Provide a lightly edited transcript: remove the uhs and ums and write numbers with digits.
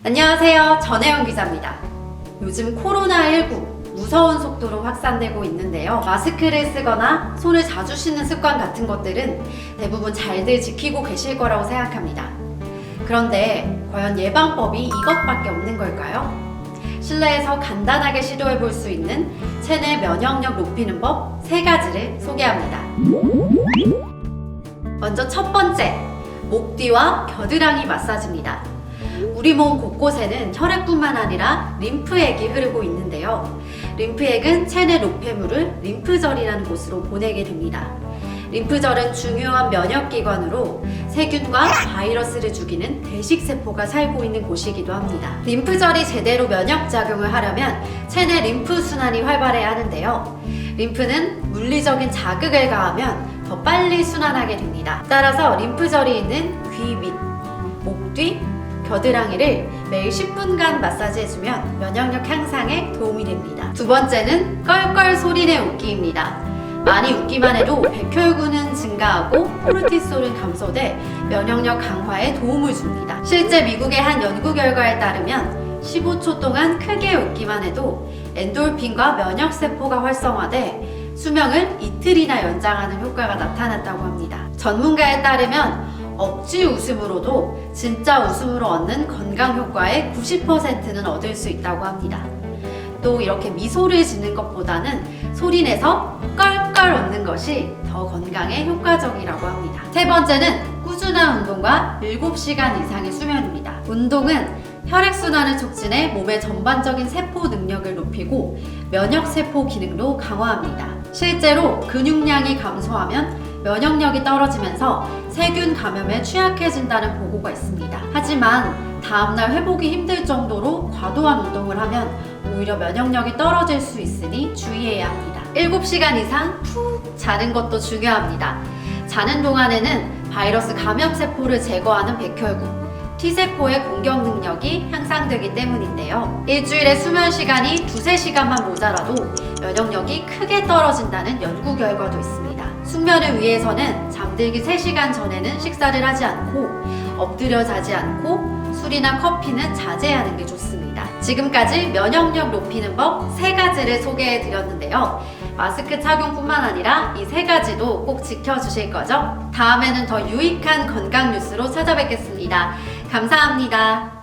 안녕하세요. 전혜영 기자입니다. 요즘 코로나19 무서운 속도로 확산되고 있는데요. 마스크를 쓰거나 손을 자주 씻는 습관 같은 것들은 대부분 잘들 지키고 계실 거라고 생각합니다. 그런데 과연 예방법이 이것밖에 없는 걸까요? 실내에서 간단하게 시도해 볼 수 있는 체내 면역력 높이는 법 3가지를 소개합니다. 먼저 첫 번째, 목 뒤와 겨드랑이 마사지입니다. 우리 몸 곳곳에는 혈액뿐만 아니라 림프액이 흐르고 있는데요. 림프액은 체내 노폐물을 림프절이라는 곳으로 보내게 됩니다. 림프절은 중요한 면역기관으로 세균과 바이러스를 죽이는 대식세포가 살고 있는 곳이기도 합니다. 림프절이 제대로 면역작용을 하려면 체내 림프 순환이 활발해야 하는데요. 림프는 물리적인 자극을 가하면 더 빨리 순환하게 됩니다. 따라서 림프절이 있는 귀 밑, 목 뒤, 겨드랑이를 매일 10분간 마사지해주면 면역력 향상에 도움이 됩니다. 두 번째는 껄껄 소리내 웃기입니다. 많이 웃기만 해도 백혈구는 증가하고 코르티솔은 감소돼 면역력 강화에 도움을 줍니다. 실제 미국의 한 연구 결과에 따르면 15초 동안 크게 웃기만 해도 엔돌핀과 면역세포가 활성화돼 수명을 이틀이나 연장하는 효과가 나타났다고 합니다. 전문가에 따르면 억지 웃음으로도 진짜 웃음으로 얻는 건강 효과의 90%는 얻을 수 있다고 합니다. 또 이렇게 미소를 짓는 것보다는 소리내서 껄껄 웃는 것이 더 건강에 효과적이라고 합니다. 세 번째는 꾸준한 운동과 7시간 이상의 수면입니다. 운동은 혈액순환을 촉진해 몸의 전반적인 세포 능력을 높이고 면역세포 기능도 강화합니다. 실제로 근육량이 감소하면 면역력이 떨어지면서 세균 감염에 취약해진다는 보고가 있습니다. 하지만 다음날 회복이 힘들 정도로 과도한 운동을 하면 오히려 면역력이 떨어질 수 있으니 주의해야 합니다. 7시간 이상 푹 자는 것도 중요합니다. 자는 동안에는 바이러스 감염세포를 제거하는 백혈구, T세포의 공격 능력이 향상되기 때문인데요. 일주일에 수면 시간이 2~3시간만 모자라도 면역력이 크게 떨어진다는 연구 결과도 있습니다. 숙면을 위해서는 잠들기 3시간 전에는 식사를 하지 않고 엎드려 자지 않고 술이나 커피는 자제하는 게 좋습니다. 지금까지 면역력 높이는 법 3가지를 소개해 드렸는데요. 마스크 착용뿐만 아니라 이 3가지도 꼭 지켜주실 거죠? 다음에는 더 유익한 건강 뉴스로 찾아뵙겠습니다. 감사합니다.